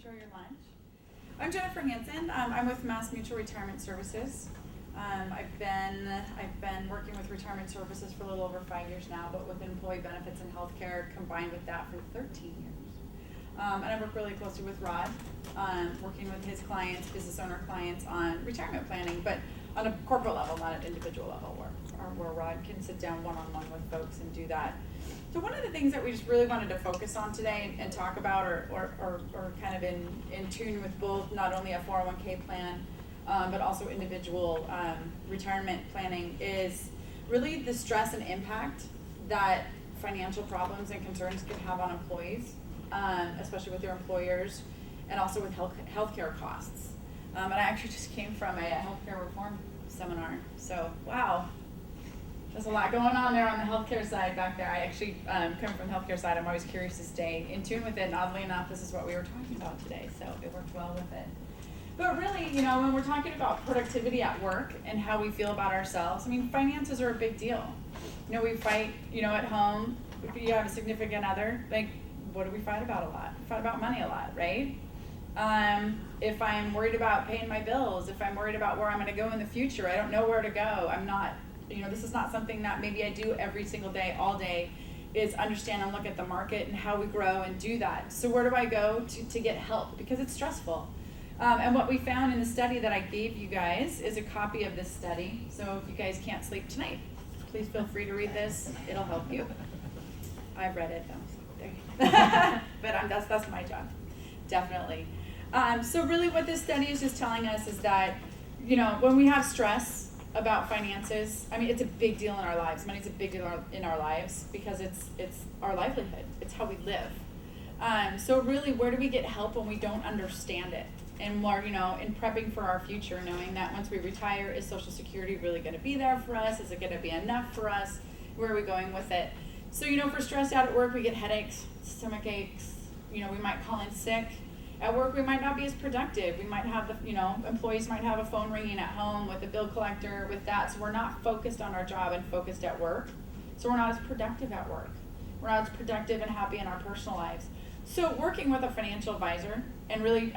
enjoy your lunch. I'm Jennifer Hansen. I'm with Mass Mutual Retirement Services. I've been working with retirement services for a little over 5 years now, but with employee benefits and healthcare combined with that for 13 years. And I work really closely with Rod, working with his clients, business owner clients on retirement planning, but on a corporate level, not an individual level, where Rod can sit down one-on-one with folks and do that. So one of the things that we just really wanted to focus on today and talk about, or kind of in tune with both, not only a 401k plan, but also individual retirement planning, is really the stress and impact that financial problems and concerns can have on employees, especially with their employers, and also with healthcare costs. And I actually just came from a healthcare reform seminar, so wow. There's a lot going on there on the healthcare side back there. I actually come from the healthcare side. I'm always curious to stay in tune with it, and oddly enough, this is what we were talking about today, so it worked well with it. But really, when we're talking about productivity at work and how we feel about ourselves, I mean, finances are a big deal. We fight, at home. If you have a significant other, like, what do we fight about a lot? We fight about money a lot, right? If I'm worried about paying my bills, if I'm worried about where I'm going to go in the future, I don't know where to go. I'm not, this is not something that maybe I do every single day, all day, is understand and look at the market and how we grow and do that. So where do I go to get help? Because it's stressful. And what we found in the study that I gave you guys is a copy of this study. So if you guys can't sleep tonight, please feel free to read this. It'll help you. I've read it though. But that's my job, definitely. So really what this study is just telling us is that, when we have stress about finances, I mean, it's a big deal in our lives. Money's a big deal in our lives because it's our livelihood. It's how we live. So really, where do we get help when we don't understand it? And more, in prepping for our future, knowing that once we retire, is Social Security really going to be there for us? Is it going to be enough for us? Where are we going with it? So, for stressed out at work, we get headaches, stomach aches, we might call in sick. At work, we might not be as productive. We might have employees might have a phone ringing at home with a bill collector, with that. So we're not focused on our job and focused at work. So we're not as productive at work. We're not as productive and happy in our personal lives. So working with a financial advisor and really,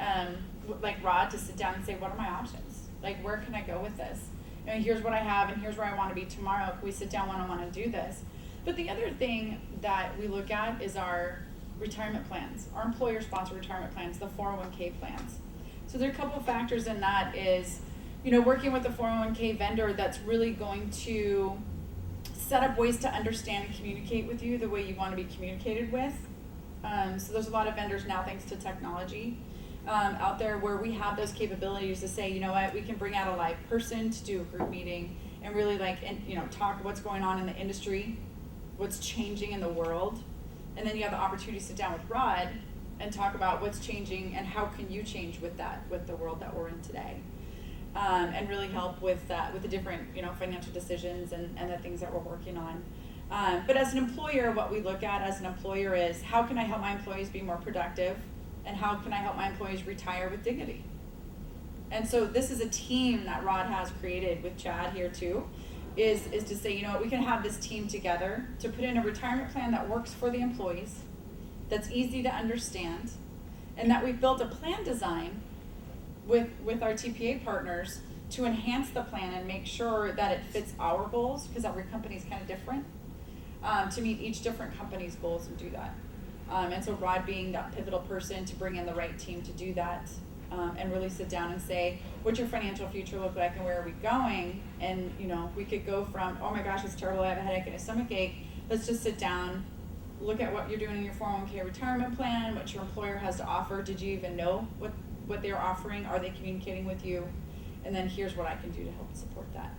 like Rod, to sit down and say, what are my options? Like, where can I go with this? Here's what I have and here's where I want to be tomorrow. Can we sit down one-on-one and do this? But the other thing that we look at is our retirement plans, our employer-sponsored retirement plans, the 401k plans. So there are a couple of factors in that is, working with a 401k vendor that's really going to set up ways to understand and communicate with you the way you want to be communicated with. So there's a lot of vendors now, thanks to technology, out there where we have those capabilities to say, we can bring out a live person to do a group meeting and really talk what's going on in the industry, what's changing in the world. And then you have the opportunity to sit down with Rod and talk about what's changing and how can you change with that, with the world that we're in today. And really help with that, with the different, financial decisions and the things that we're working on. But as an employer, what we look at as an employer is, how can I help my employees be more productive? And how can I help my employees retire with dignity? And so this is a team that Rod has created with Chad here too, is to say, we can have this team together to put in a retirement plan that works for the employees, that's easy to understand, and that we've built a plan design with our TPA partners to enhance the plan and make sure that it fits our goals, because every company is kind of different, to meet each different company's goals and do that. And so Rod being that pivotal person to bring in the right team to do that, and really sit down and say, what's your financial future look like and where are we going? And, we could go from, oh my gosh, it's terrible, I have a headache and a stomach ache. Let's just sit down, look at what you're doing in your 401k retirement plan, what your employer has to offer. Did you even know what they're offering? Are they communicating with you? And then here's what I can do to help support that.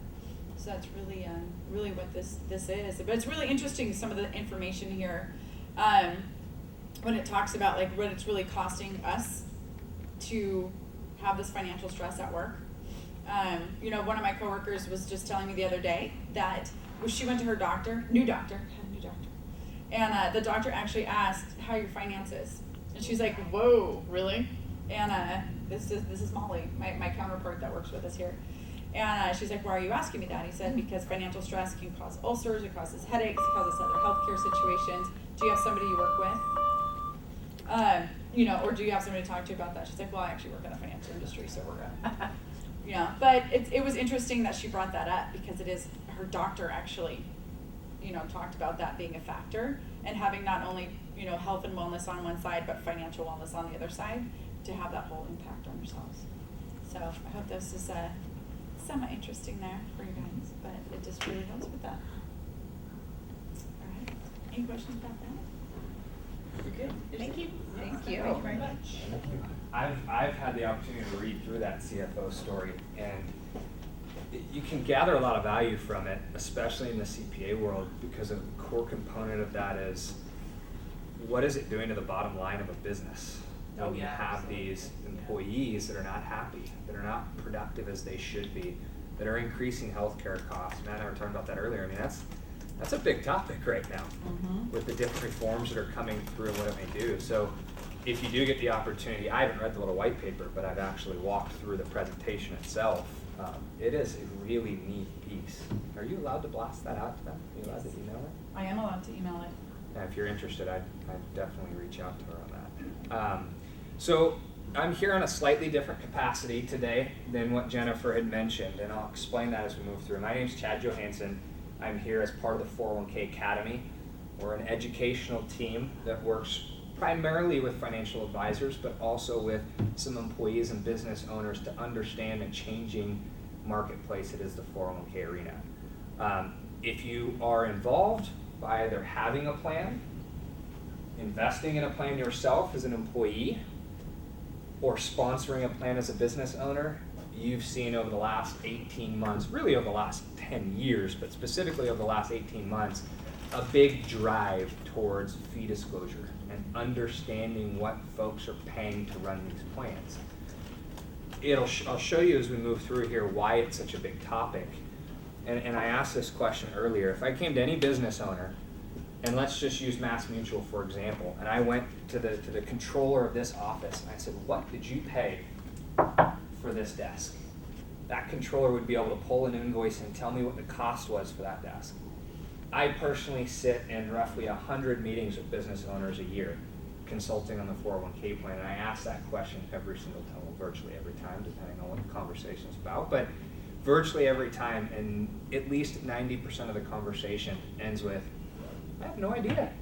So that's really what this is. But it's really interesting, some of the information here, when it talks about what it's really costing us to have this financial stress at work. One of my coworkers was just telling me the other day that she went to her new doctor, and the doctor actually asked, how are your finances? And she's like, whoa, really? And this is Molly, my counterpart that works with us here. And she's like, why are you asking me that? He said, because financial stress can cause ulcers, it causes headaches, it causes other healthcare situations. Do you have somebody you work with? or do you have somebody to talk to about that? She's like, well, I actually work in the financial industry, so we're good. But it was interesting that she brought that up, because it is, her doctor actually, talked about that being a factor, and having not only, health and wellness on one side, but financial wellness on the other side, to have that whole impact on yourselves. So I hope this is semi-interesting there for you guys, but it just really helps with that. All right. Any questions about that? You're good. Thank you. Thank you. Thank you very much. I've had the opportunity to read through that CFO story, and you can gather a lot of value from it, especially in the CPA world, because a core component of that is, what is it doing to the bottom line of a business when you have these employees that are not happy, that are not productive as they should be, that are increasing healthcare costs? Matt and I were talking about that earlier. I mean, that's a big topic right now with the different reforms that are coming through and what it may do. So if you do get the opportunity, I haven't read the little white paper, but I've actually walked through the presentation itself. It is a really neat piece. Are you allowed to blast that out to them? Are you allowed to email it? I am allowed to email it. And if you're interested, I'd definitely reach out to her on that. So I'm here in a slightly different capacity today than what Jennifer had mentioned, and I'll explain that as we move through. My name's Chad Johansson. I'm here as part of the 401k Academy. We're an educational team that works primarily with financial advisors, but also with some employees and business owners to understand a changing marketplace that is the 401k arena. If you are involved by either having a plan, investing in a plan yourself as an employee, or sponsoring a plan as a business owner, you've seen over the last 18 months, really over the last 10 years, but specifically over the last 18 months, a big drive towards fee disclosure and understanding what folks are paying to run these plans. I'll show you as we move through here why it's such a big topic. And I asked this question earlier. If I came to any business owner, and let's just use Mass Mutual for example, and I went to the controller of this office and I said, what did you pay for this desk? That controller would be able to pull an invoice and tell me what the cost was for that desk. I personally sit in roughly 100 meetings with business owners a year, consulting on the 401k plan, and I ask that question every single time, well, virtually every time, depending on what the conversation is about, but virtually every time, and at least 90% of the conversation ends with, I have no idea.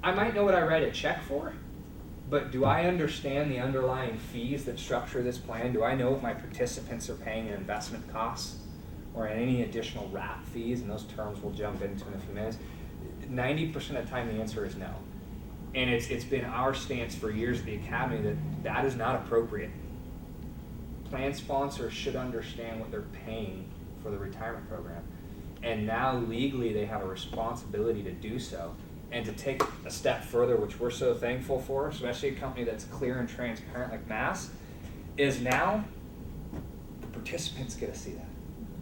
I might know what I write a check for, but do I understand the underlying fees that structure this plan? Do I know if my participants are paying in investment costs or any additional wrap fees? And those terms we'll jump into in a few minutes. 90% of the time the answer is no. And it's been our stance for years at the Academy that is not appropriate. Plan sponsors should understand what they're paying for the retirement program. And now legally they have a responsibility to do so. And to take a step further, which we're so thankful for, especially a company that's clear and transparent like Mass, is now the participants get to see that.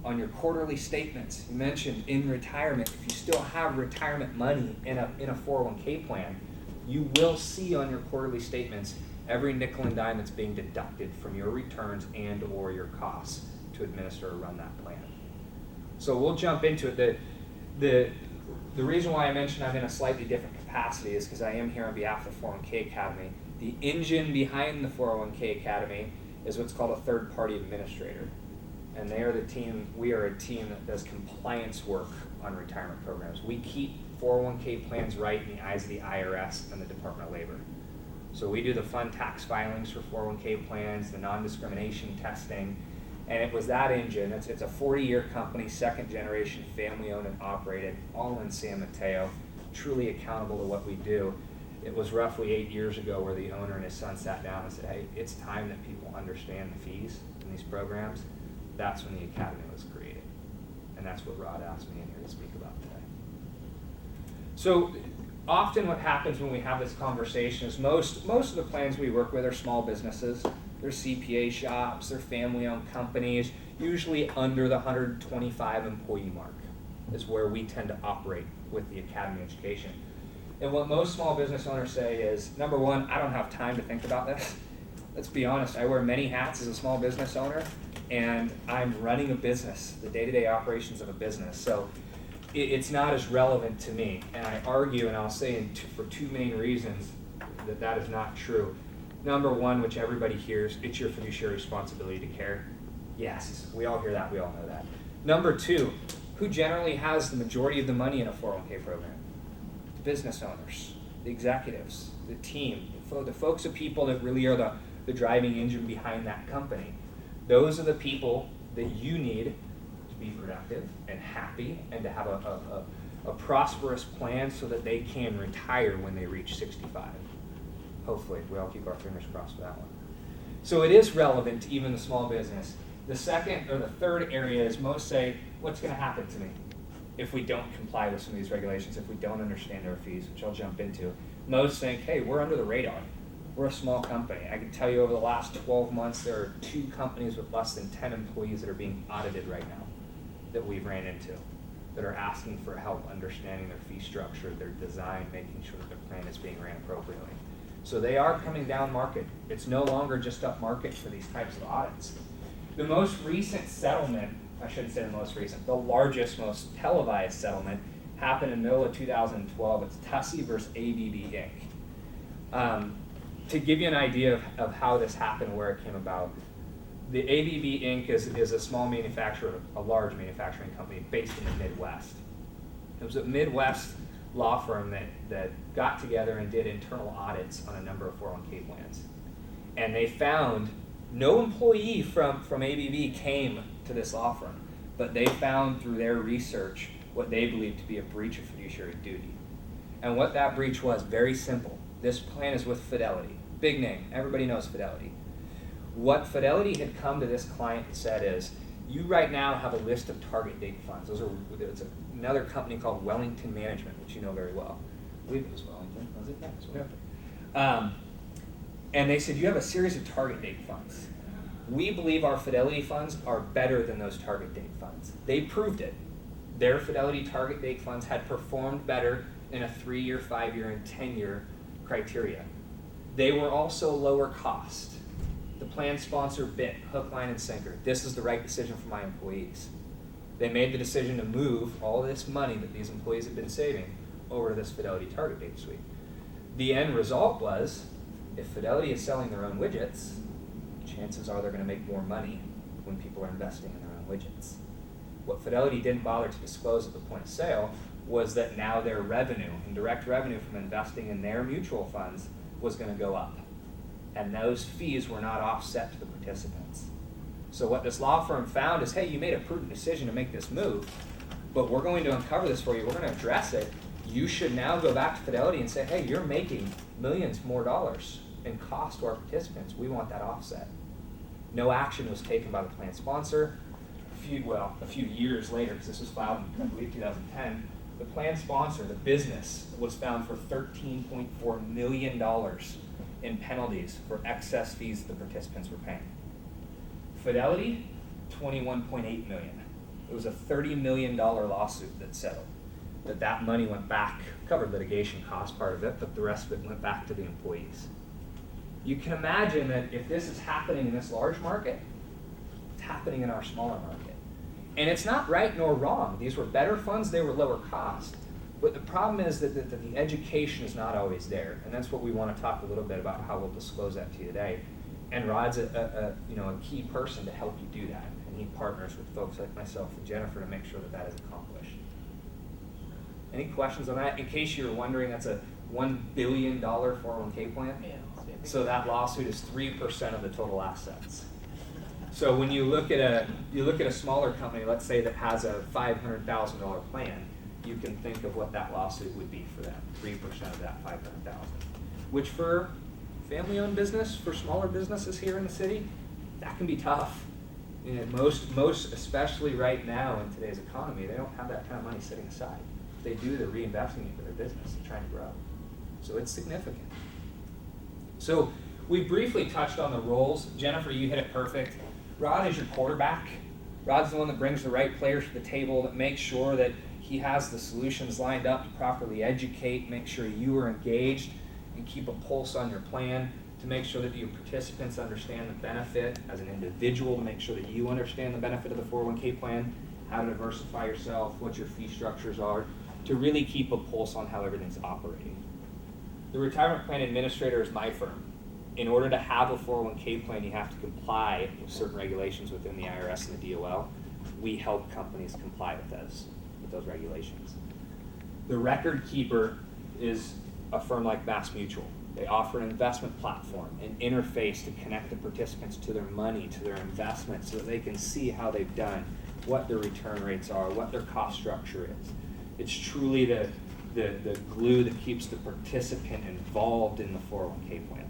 On your quarterly statements, you mentioned in retirement, if you still have retirement money in a 401k plan, you will see on your quarterly statements every nickel and dime that's being deducted from your returns and or your costs to administer or run that plan. So we'll jump into it. The reason why I mentioned I'm in a slightly different capacity is because I am here on behalf of the 401k Academy. The engine behind the 401k Academy is what's called a third-party administrator. And they are the team, we are a team that does compliance work on retirement programs. We keep 401k plans right in the eyes of the IRS and the Department of Labor. So we do the fund tax filings for 401k plans, the non-discrimination testing, and it was that engine. It's a 40-year company, second generation, family owned and operated, all in San Mateo, truly accountable to what we do. It was roughly 8 years ago where the owner and his son sat down and said, hey, it's time that people understand the fees in these programs. That's when the Academy was created. And that's what Rod asked me in here to speak about today. So often what happens when we have this conversation is most of the plans we work with are small businesses. They're CPA shops, they're family-owned companies, usually under the 125 employee mark is where we tend to operate with the Academy Education. And what most small business owners say is, number one, I don't have time to think about this. Let's be honest, I wear many hats as a small business owner, and I'm running a business, the day-to-day operations of a business. So it's not as relevant to me. And I argue, and I'll say for two main reasons, that is not true. Number one, which everybody hears, it's your fiduciary responsibility to care. Yes, we all hear that, we all know that. Number two, who generally has the majority of the money in a 401k program? The business owners, the executives, the team, the folks of people that really are the driving engine behind that company. Those are the people that you need to be productive and happy and to have a prosperous plan so that they can retire when they reach 65. Hopefully, we all keep our fingers crossed for that one. So it is relevant to even the small business. The second or the third area is most say, what's going to happen to me if we don't comply with some of these regulations, if we don't understand our fees, which I'll jump into. Most think, hey, we're under the radar. We're a small company. I can tell you over the last 12 months, there are 2 companies with less than 10 employees that are being audited right now that we've ran into, that are asking for help understanding their fee structure, their design, making sure that their plan is being ran appropriately. So they are coming down market. It's no longer just up market for these types of audits. The most recent settlement, I shouldn't say the most recent, the largest, most televised settlement happened in the middle of 2012. It's Tussey versus ABB Inc. To give you an idea of how this happened, where it came about, the ABB Inc. is a small manufacturer, a large manufacturing company based in the Midwest. It was a Midwest law firm that got together and did internal audits on a number of 401k plans. And they found no employee from ABB came to this law firm, but they found through their research what they believed to be a breach of fiduciary duty. And what that breach was, very simple. This plan is with Fidelity. Big name, everybody knows Fidelity. What Fidelity had come to this client and said is, you right now have a list of target date funds. It's another company called Wellington Management, which you know very well. I believe it was Wellington, was it? Yeah, it was Wellington. And they said, you have a series of target date funds. We believe our Fidelity funds are better than those target date funds. They proved it. Their Fidelity target date funds had performed better in a 3-year, 5-year, and 10-year criteria. They were also lower cost. The plan sponsor bit hook, line, and sinker. This is the right decision for my employees. They made the decision to move all this money that these employees had been saving over to this Fidelity target date suite. The end result was, if Fidelity is selling their own widgets, chances are they're going to make more money when people are investing in their own widgets. What Fidelity didn't bother to disclose at the point of sale was that now their revenue, and direct revenue from investing in their mutual funds, was going to go up. And those fees were not offset to the participants. So what this law firm found is, hey, you made a prudent decision to make this move, but we're going to uncover this for you. We're going to address it. You should now go back to Fidelity and say, hey, you're making millions more dollars in cost to our participants. We want that offset. No action was taken by the plan sponsor. A few years later, because this was filed in, I believe, 2010, the plan sponsor, the business, was found for $13.4 million in penalties for excess fees the participants were paying. Fidelity, $21.8 million. It was a $30 million lawsuit that settled. That money went back, covered litigation cost part of it, but the rest of it went back to the employees. You can imagine that if this is happening in this large market, it's happening in our smaller market. And it's not right nor wrong. These were better funds, they were lower cost. But the problem is that the education is not always there. And that's what we want to talk a little bit about, how we'll disclose that to you today. And Rod's a key person to help you do that. And he partners with folks like myself and Jennifer to make sure that that is accomplished. Any questions on that? In case you're wondering, that's a $1 billion 401k plan. Yeah, so that lawsuit is 3% of the total assets. So when you look at a smaller company, let's say that has a $500,000 plan, you can think of what that lawsuit would be for them, 3% of that $500,000. Which for family-owned business, for smaller businesses here in the city, that can be tough. Most, especially right now in today's economy, they don't have that kind of money sitting aside. If they do, they're reinvesting into their business and trying to grow. So it's significant. So we briefly touched on the roles. Jennifer, you hit it perfect. Rod is your quarterback. Rod's the one that brings the right players to the table, that makes sure that he has the solutions lined up to properly educate, make sure you are engaged, and keep a pulse on your plan to make sure that your participants understand the benefit as an individual, to make sure that you understand the benefit of the 401k plan, how to diversify yourself, what your fee structures are, to really keep a pulse on how everything's operating. The retirement plan administrator is my firm. in order to have a 401k plan, you have to comply with certain regulations within the IRS and the DOL. We help companies comply with those regulations. The record keeper is a firm like Mass Mutual. They offer an investment platform, an interface to connect the participants to their money, to their investments, so that they can see how they've done, what their return rates are, what their cost structure is. It's truly the glue that keeps the participant involved in the 401k plan.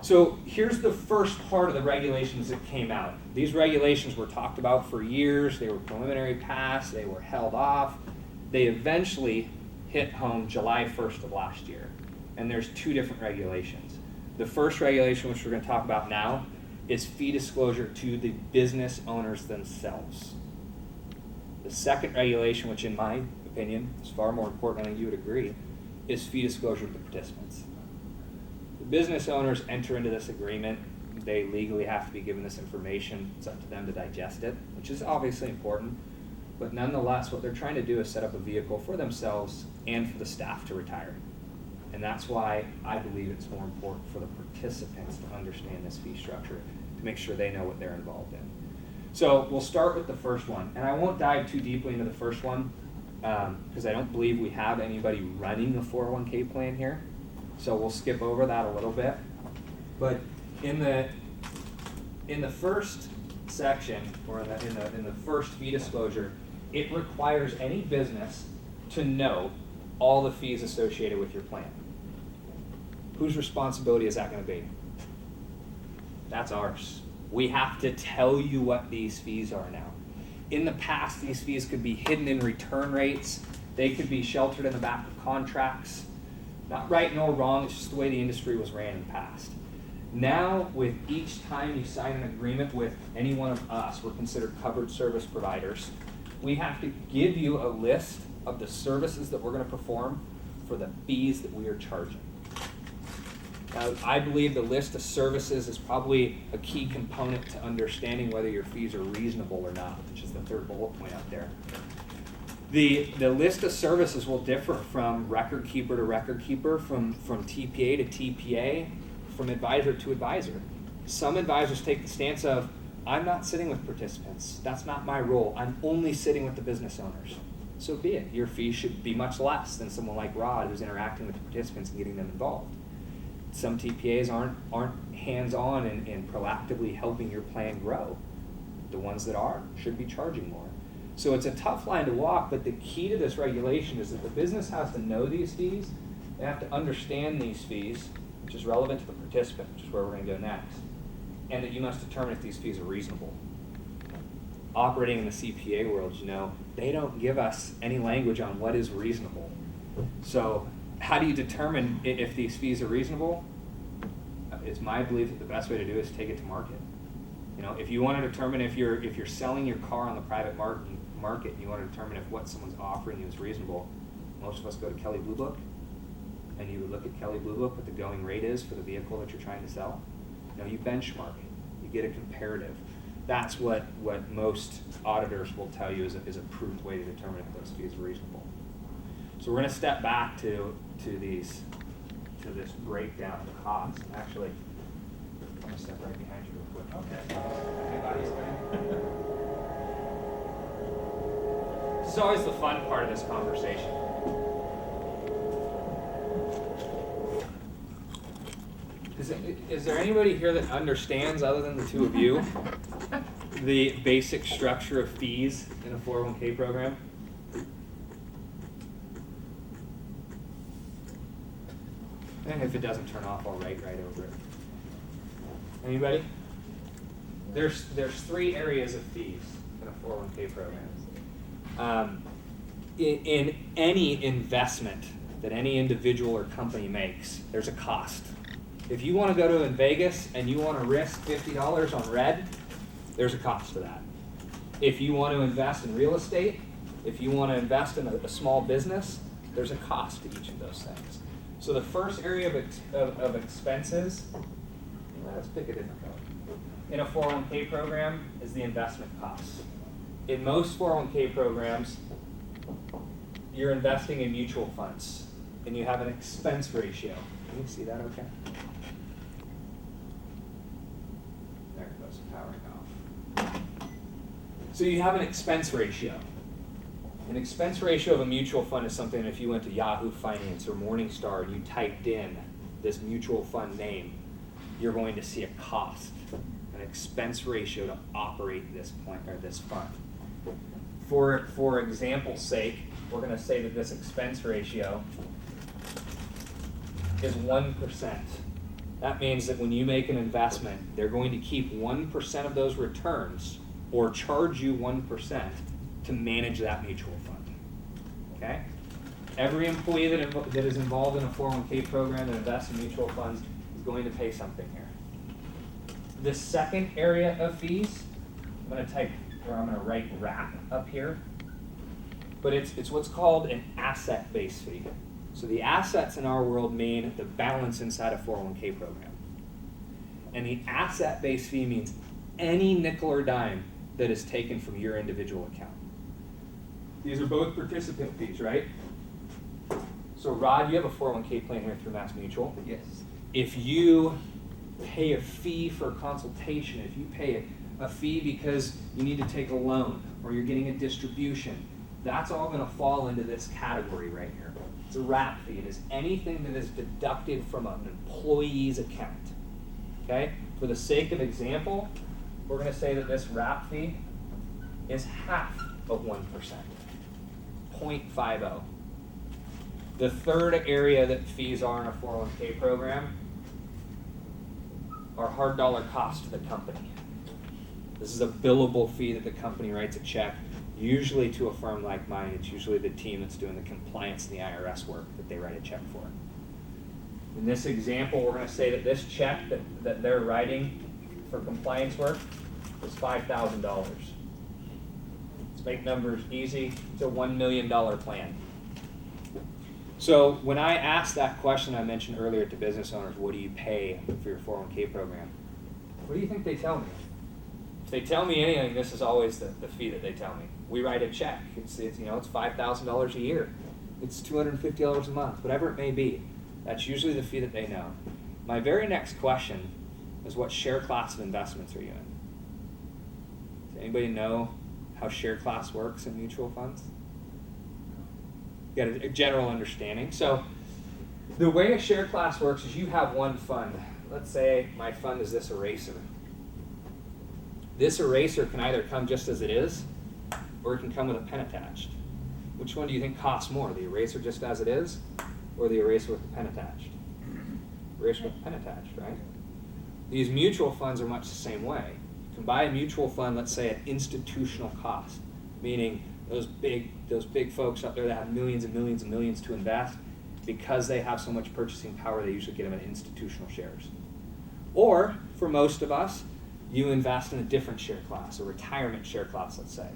So here's the first part of the regulations that came out. These regulations were talked about for years. They were preliminary passed. They were held off. They eventually hit home July 1st of last year. And there's two different regulations. The first regulation, which we're going to talk about now, is fee disclosure to the business owners themselves. The second regulation, which in my opinion is far more important, I think you would agree, is fee disclosure to the participants. The business owners enter into this agreement. They legally have to be given this information. It's up to them to digest it, which is obviously important. But nonetheless, what they're trying to do is set up a vehicle for themselves and for the staff to retire. And that's why I believe it's more important for the participants to understand this fee structure, to make sure they know what they're involved in. So we'll start with the first one. And I won't dive too deeply into the first one because I don't believe we have anybody running a 401k plan here. So we'll skip over that a little bit. But in the first section, or in the first fee disclosure, it requires any business to know all the fees associated with your plan. Whose responsibility is that going to be? That's ours. We have to tell you what these fees are now. In the past, these fees could be hidden in return rates. They could be sheltered in the back of contracts. Not right nor wrong, it's just the way the industry was ran in the past. Now, with each time you sign an agreement with any one of us, we're considered covered service providers, we have to give you a list of the services that we're going to perform for the fees that we are charging. Now, I believe the list of services is probably a key component to understanding whether your fees are reasonable or not, which is the third bullet point out there. The list of services will differ from record keeper to record keeper, from TPA to TPA, from advisor to advisor. Some advisors take the stance of, I'm not sitting with participants. That's not my role. I'm only sitting with the business owners. So be it. Your fee should be much less than someone like Rod who's interacting with the participants and getting them involved. Some TPAs aren't hands-on in proactively helping your plan grow. The ones that are should be charging more. So it's a tough line to walk, but the key to this regulation is that the business has to know these fees, they have to understand these fees, which is relevant to the participant, which is where we're going to go next, and that you must determine if these fees are reasonable. Operating in the CPA world, you know, they don't give us any language on what is reasonable. So how do you determine if these fees are reasonable? It's my belief that the best way to do it is take it to market. You know, if you want to determine if you're selling your car on the private market, and you want to determine if what someone's offering you is reasonable, most of us go to Kelley Blue Book, and you look at Kelley Blue Book, what the going rate is for the vehicle that you're trying to sell. You know, you benchmark it, you get a comparative. That's what most auditors will tell you is a prudent way to determine if those fees are reasonable. So we're going to step back to this breakdown of the cost. Actually, I'm going to step right behind you real quick. Okay. This is always the fun part of this conversation. Is there anybody here that understands, other than the two of you, the basic structure of fees in a 401k program? And if it doesn't turn off, I'll write right over it. Anybody? There's three areas of fees in a 401k program. In any investment that any individual or company makes, there's a cost. If you want to go to Vegas and you want to risk $50 on red, there's a cost to that. If you want to invest in real estate, if you want to invest in a small business, there's a cost to each of those things. So the first area of expenses, let's pick a different color, in a 401k program is the investment costs. In most 401k programs, you're investing in mutual funds, and you have an expense ratio. Can you see that okay? There it goes, powering off. So you have an expense ratio. An expense ratio of a mutual fund is something, if you went to Yahoo Finance or Morningstar and you typed in this mutual fund name, you're going to see a cost, an expense ratio to operate this fund. For example's sake, we're going to say that this expense ratio is 1%. That means that when you make an investment, they're going to keep 1% of those returns or charge you 1% to manage that mutual fund. Okay? Every employee that is involved in a 401k program that invests in mutual funds is going to pay something here. The second area of fees, I'm going to write RAP up here, but it's what's called an asset-based fee. So the assets in our world mean the balance inside a 401k program. And the asset-based fee means any nickel or dime that is taken from your individual account. These are both participant fees, right? So Rod, you have a 401k plan here through Mass Mutual. Yes. If you pay a fee for a consultation, if you pay a fee because you need to take a loan or you're getting a distribution, that's all going to fall into this category right here. It's a RAP fee. It is anything that is deducted from an employee's account. Okay? For the sake of example, we're going to say that this RAP fee is half of 1%, 0.50. The third area that fees are in a 401k program are hard dollar costs to the company. This is a billable fee that the company writes a check, usually to a firm like mine. It's usually the team that's doing the compliance and the IRS work that they write a check for. In this example, we're going to say that this check that they're writing for compliance work is $5,000. Let's make numbers easy. It's a $1 million plan. So when I ask that question I mentioned earlier to business owners, what do you pay for your 401k program? What do you think they tell me? If they tell me anything, this is always the fee that they tell me. We write a check. It's $5,000 a year. It's $250 a month, whatever it may be. That's usually the fee that they know. My very next question is, what share class of investments are you in? Does anybody know how share class works in mutual funds? You got a general understanding. So the way a share class works is you have one fund. Let's say my fund is this eraser. This eraser can either come just as it is, or it can come with a pen attached. Which one do you think costs more, the eraser just as it is, or the eraser with the pen attached? Eraser with the pen attached, right? These mutual funds are much the same way. You can buy a mutual fund, let's say, at institutional cost, meaning those big folks up there that have millions and millions and millions to invest, because they have so much purchasing power, they usually get them in institutional shares. Or, for most of us, you invest in a different share class, a retirement share class, let's say.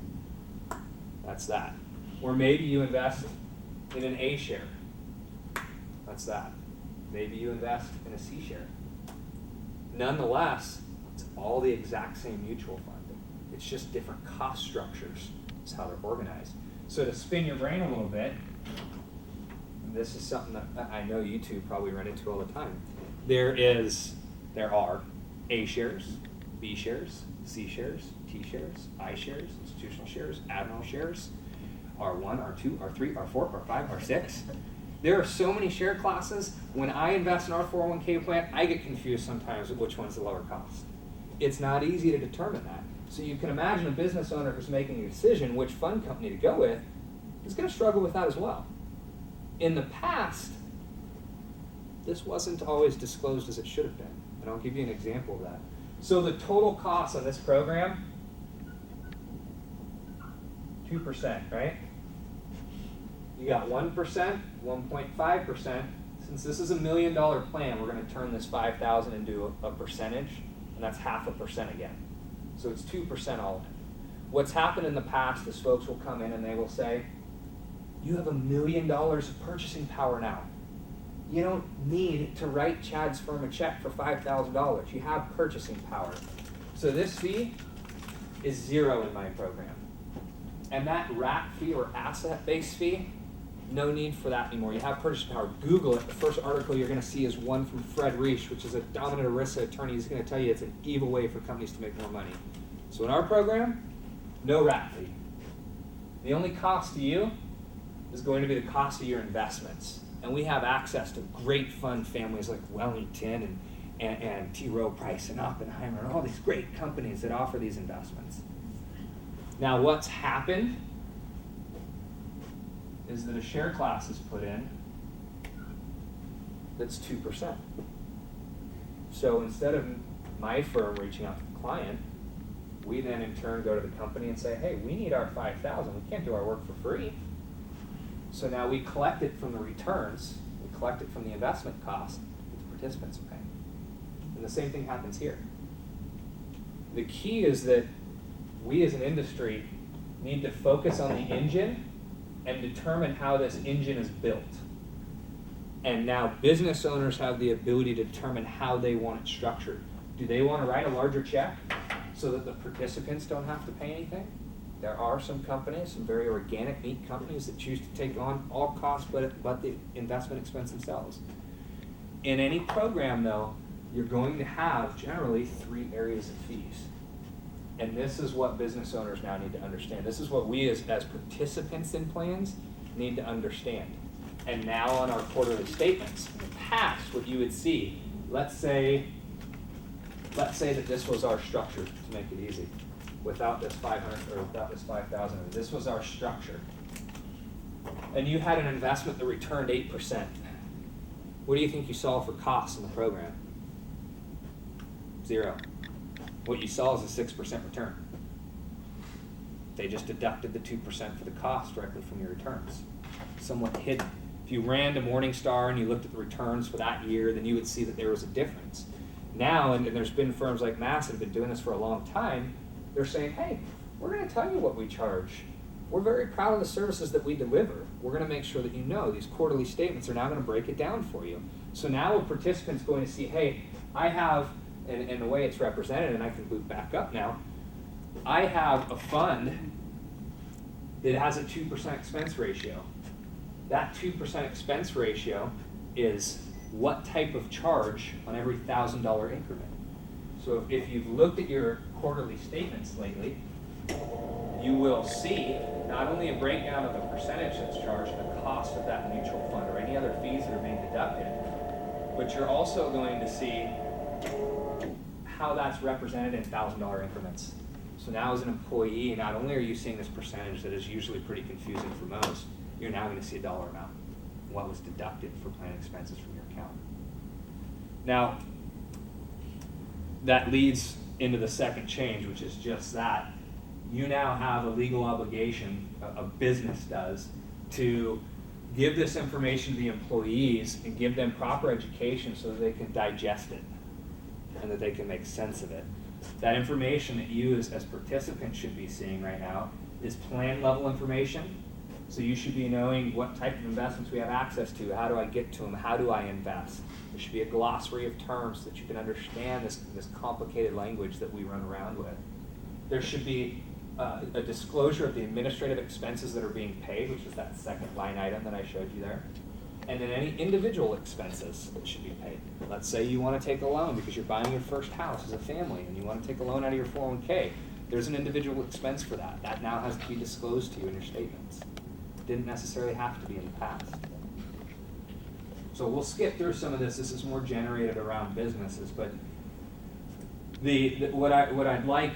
That's that. Or maybe you invest in an A share. That's that. Maybe you invest in a C share. Nonetheless, it's all the exact same mutual fund. It's just different cost structures. That's how they're organized. So to spin your brain a little bit, and this is something that I know you two probably run into all the time. There are A shares, B shares, C shares, T shares, I shares, institutional shares, admiral shares, R1, R2, R3, R4, R5, R6. There are so many share classes. When I invest in our 401k plan, I get confused sometimes with which one's the lower cost. It's not easy to determine that. So you can imagine a business owner who's making a decision which fund company to go with is going to struggle with that as well. In the past, this wasn't always disclosed as it should have been. And I'll give you an example of that. So the total cost on this program, 2%, right? You got 1%, 1.5%. Since this is $1 million plan, we're going to turn this $5,000 into a percentage, and that's 0.5% again. So it's 2% all in. What's happened in the past is folks will come in and they will say, you have $1 million of purchasing power now. You don't need to write Chad's firm a check for $5,000. You have purchasing power. So this fee is 0 in my program. And that RAP fee or asset-based fee No need for that anymore. You have purchasing power. Google it. The first article you're going to see is one from Fred Reich, which is a dominant ERISA attorney. He's going to tell you it's an evil way for companies to make more money. So in our program, no rat fee. The only cost to you is going to be the cost of your investments. And we have access to great fund families like Wellington and T. Rowe Price and Oppenheimer and all these great companies that offer these investments. Now what's happened is that a share class is put in that's 2%. So instead of my firm reaching out to the client, we then in turn go to the company and say, hey, we need our $5,000. We can't do our work for free. So now we collect it from the returns, we collect it from the investment cost that the participants are paying. And the same thing happens here. The key is that we as an industry need to focus on the engine and determine how this engine is built. And now business owners have the ability to determine how they want it structured. Do they want to write a larger check so that the participants don't have to pay anything? There are some companies, some very organic, neat companies that choose to take on all costs but the investment expense themselves. In any program, though, you're going to have generally 3 areas of fees. And this is what business owners now need to understand. This is what we as participants in plans need to understand. And now on our quarterly statements, in the past, what you would see, let's say that this was our structure, to make it easy. Without this 500 or without this 5,000, this was our structure. And you had an investment that returned 8%. What do you think you saw for costs in the program? 0. What you saw is a 6% return. They just deducted the 2% for the cost directly from your returns. Somewhat hidden. If you ran to Morningstar and you looked at the returns for that year, then you would see that there was a difference. Now, and there's been firms like Mass that have been doing this for a long time, they're saying, hey, we're going to tell you what we charge. We're very proud of the services that we deliver. We're going to make sure that you know these quarterly statements are now going to break it down for you. So now a participant's going to see, hey, I have, and the way it's represented, and I can boot back up now, I have a fund that has a 2% expense ratio. That 2% expense ratio is what type of charge on every $1,000 increment. So if you've looked at your quarterly statements lately, you will see not only a breakdown of the percentage that's charged and the cost of that mutual fund or any other fees that are being deducted, but you're also going to see how that's represented in $1,000 increments. So now as an employee, not only are you seeing this percentage that is usually pretty confusing for most, you're now going to see a dollar amount, what was deducted for plan expenses from your account. Now, that leads into the second change, which is just that. You now have a legal obligation, a business does, to give this information to the employees and give them proper education so that they can digest it and that they can make sense of it. That information that you as participants should be seeing right now is plan level information. So you should be knowing what type of investments we have access to, how do I get to them, how do I invest. There should be a glossary of terms so that you can understand this complicated language that we run around with. There should be a disclosure of the administrative expenses that are being paid, which is that second line item that I showed you there. And then any individual expenses that should be paid. Let's say you want to take a loan because you're buying your first house as a family and you want to take a loan out of your 401k. There's an individual expense for that. That now has to be disclosed to you in your statements. Didn't necessarily have to be in the past. So we'll skip through some of this. This is more generated around businesses, but what I'd like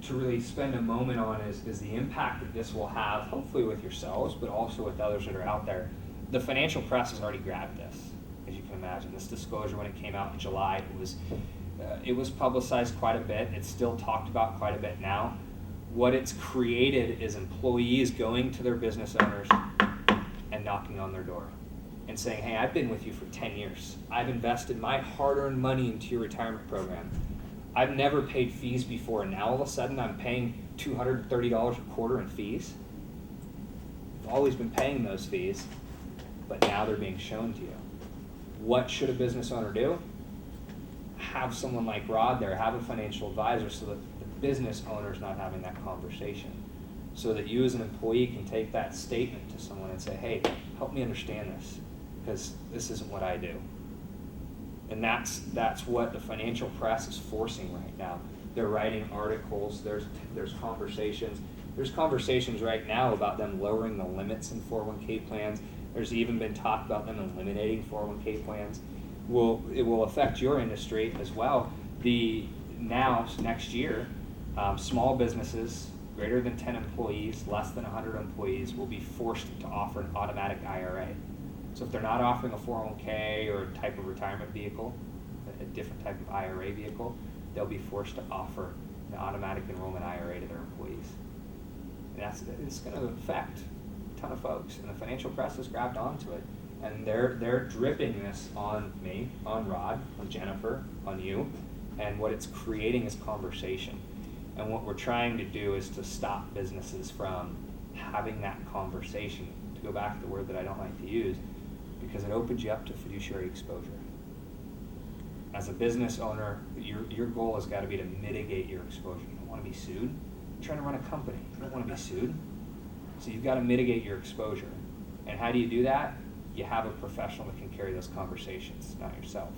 to really spend a moment on is the impact that this will have, hopefully with yourselves, but also with others that are out there. The financial press has already grabbed this, as you can imagine. This disclosure, when it came out in July, it was publicized quite a bit. It's still talked about quite a bit now. What it's created is employees going to their business owners and knocking on their door and saying, hey, I've been with you for 10 years. I've invested my hard-earned money into your retirement program. I've never paid fees before, and now all of a sudden I'm paying $230 a quarter in fees. I've always been paying those fees, but now they're being shown to you. What should a business owner do? Have someone like Rod there, have a financial advisor so that business owner's not having that conversation, so that you as an employee can take that statement to someone and say, hey, help me understand this, because this isn't what I do. And that's what the financial press is forcing right now. They're writing articles, there's conversations. There's conversations right now about them lowering the limits in 401k plans. There's even been talk about them eliminating 401k plans. It will affect your industry as well. Next year, small businesses greater than 10 employees, less than 100 employees will be forced to offer an automatic IRA. So if they're not offering a 401k or a type of retirement vehicle, a different type of IRA vehicle, they'll be forced to offer an automatic enrollment IRA to their employees. And it's going to affect a ton of folks, and the financial press has grabbed onto it. And they're dripping this on me, on Rod, on Jennifer, on you, and what it's creating is conversation. And what we're trying to do is to stop businesses from having that conversation, to go back to the word that I don't like to use, because it opens you up to fiduciary exposure. As a business owner, your goal has got to be to mitigate your exposure. You don't want to be sued. You're trying to run a company. You don't want to be sued. So you've got to mitigate your exposure. And how do you do that? You have a professional that can carry those conversations, not yourself.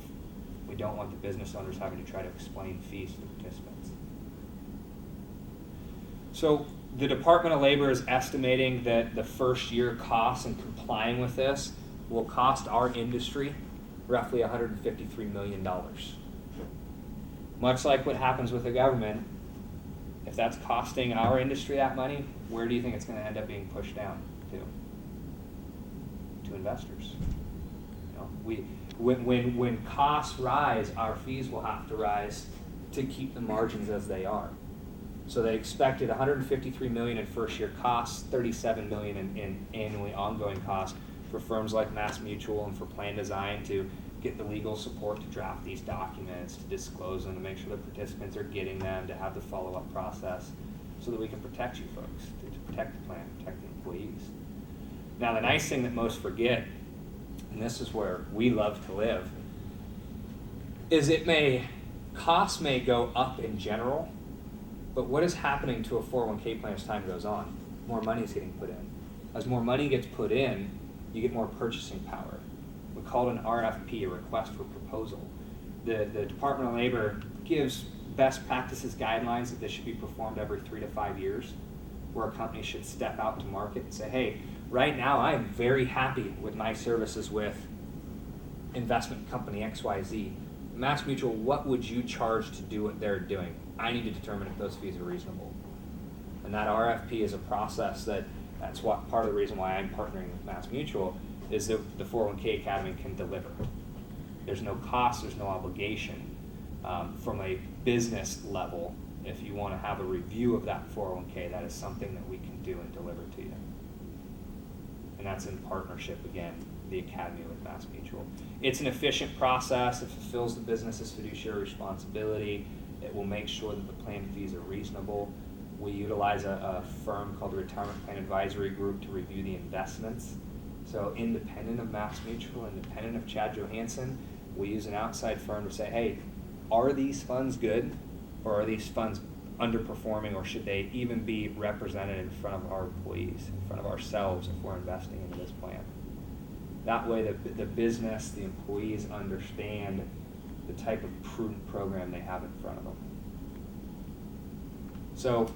We don't want the business owners having to try to explain fees to the participants. So the Department of Labor is estimating that the first year costs in complying with this will cost our industry roughly $153 million. Much like what happens with the government, if that's costing our industry that money, where do you think it's going to end up being pushed down to? To investors. You know, when costs rise, our fees will have to rise to keep the margins as they are. So they expected $153 million in first year costs, $37 million in annually ongoing costs for firms like MassMutual and for plan design to get the legal support to draft these documents, to disclose them, to make sure the participants are getting them, to have the follow-up process so that we can protect you folks, to protect the plan, protect the employees. Now the nice thing that most forget, and this is where we love to live, is costs may go up in general, but what is happening to a 401k plan as time goes on? More money is getting put in. As more money gets put in, you get more purchasing power. We call it an RFP, a request for proposal. The Department of Labor gives best practices guidelines that this should be performed every 3 to 5 years, where a company should step out to market and say, hey, right now I am very happy with my services with investment company XYZ. MassMutual, what would you charge to do what they're doing? I need to determine if those fees are reasonable. And that RFP is a process that's what part of the reason why I'm partnering with MassMutual is that the 401k Academy can deliver. There's no cost, there's no obligation. From a business level, if you want to have a review of that 401k, that is something that we can do and deliver to you. And that's in partnership, again, the Academy with MassMutual. It's an efficient process. It fulfills the business's fiduciary responsibility. It will make sure that the plan fees are reasonable. We utilize a firm called the Retirement Plan Advisory Group to review the investments. So independent of MassMutual, independent of Chad Johansson, we use an outside firm to say, hey, are these funds good, or are these funds underperforming, or should they even be represented in front of our employees, in front of ourselves if we're investing into this plan? That way the business, the employees understand the type of prudent program they have in front of them. So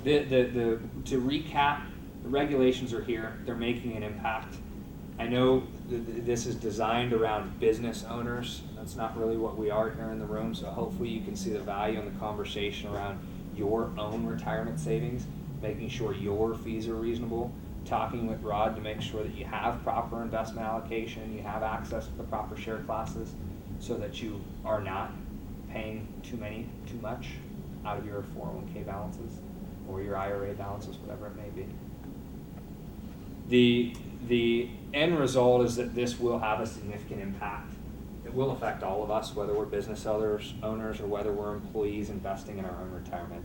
to recap, the regulations are here. They're making an impact. I know this is designed around business owners. That's not really what we are here in the room, so hopefully you can see the value in the conversation around your own retirement savings, making sure your fees are reasonable, talking with Rod to make sure that you have proper investment allocation, you have access to the proper share classes, so that you are not paying too much out of your 401k balances or your IRA balances, whatever it may be. The end result is that this will have a significant impact. It will affect all of us, whether we're business owners or whether we're employees investing in our own retirement.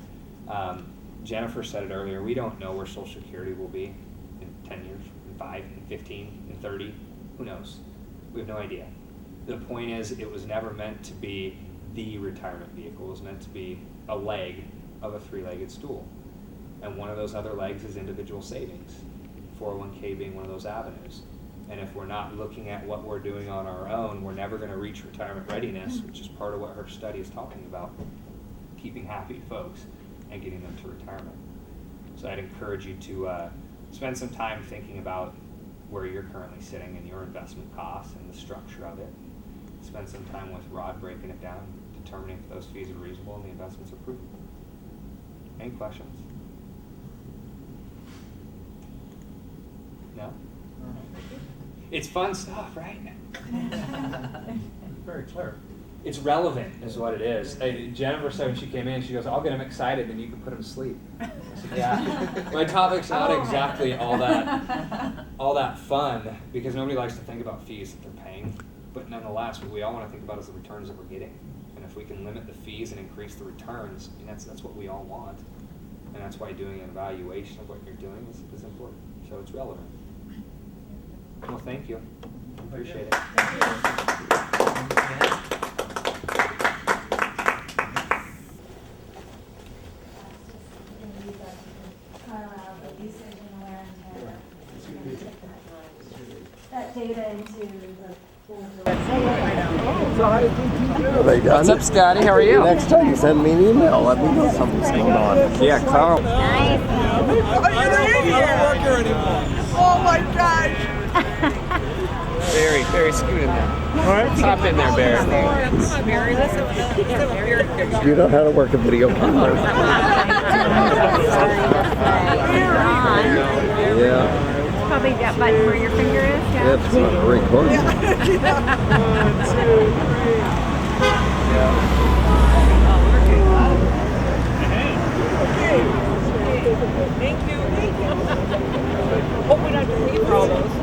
Jennifer said it earlier, we don't know where Social Security will be in 10 years, in 5, in 15, in 30, who knows? We have no idea. The point is, it was never meant to be the retirement vehicle. It was meant to be a leg of a 3-legged stool. And one of those other legs is individual savings. 401k being one of those avenues. And if we're not looking at what we're doing on our own, we're never going to reach retirement readiness, which is part of what her study is talking about, keeping happy folks and getting them to retirement. So I'd encourage you to spend some time thinking about where you're currently sitting in your investment costs and the structure of it. Spend some time with Rod breaking it down, determining if those fees are reasonable and the investments are prudent. Any questions? No? It's fun stuff, right? Very clear. It's relevant, is what it is. Jennifer said when she came in, she goes, "I'll get them excited, and you can put them to sleep." I said, "Yeah, my topic's not exactly all that fun, because nobody likes to think about fees that they're paying. But nonetheless, what we all want to think about is the returns that we're getting. And if we can limit the fees and increase the returns, I mean, that's what we all want. And that's why doing an evaluation of what you're doing is important. So it's relevant. Well, thank you. Appreciate it. That data into the Are they done? What's up, Scotty? How are you? Next time you send me an email, let me know something's going on. Yeah, Carl. nice. Oh my gosh! Barry, scoot in there. Hop in there, Barry. Come on, Barry. Let's have a beer picture. You know how to work a video camera. Yeah. Probably that button where your finger is. Yeah. That's what a recording. Thank you. Hope we don't have to pay for all those.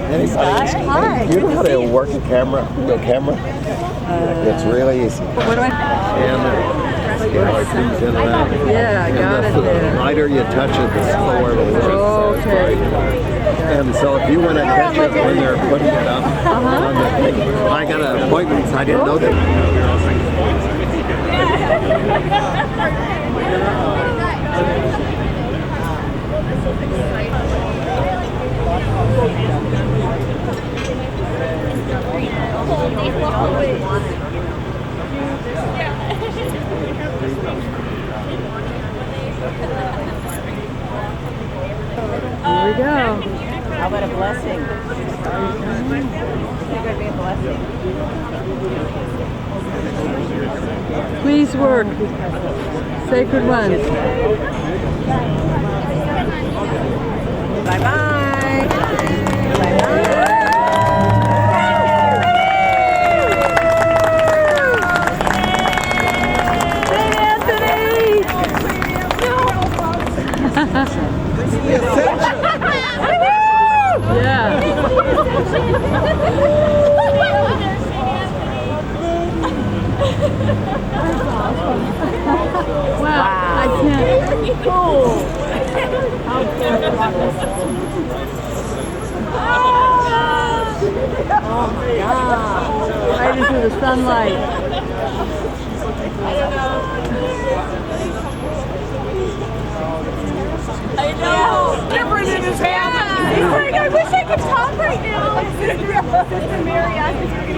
Anybody? Hi. You know how to work a camera? Video camera? It's really easy. What do I? And you know, it comes in and out. Yeah, I got it The there. lighter you touch it, the slower it'll work. Okay. And so if you want to catch it when they're putting it up on the thing, I got an appointment, so I didn't know that. Here we go. How about a blessing? Is it going to be a blessing? Please work. Sacred ones. Bye-bye. Bye-bye. Yeah. Wow. I can't. Cool. Oh my God. Right into the sunlight. I know. Different in his hand. He's like, I wish I could talk right now. Sister Mary asked if you were going to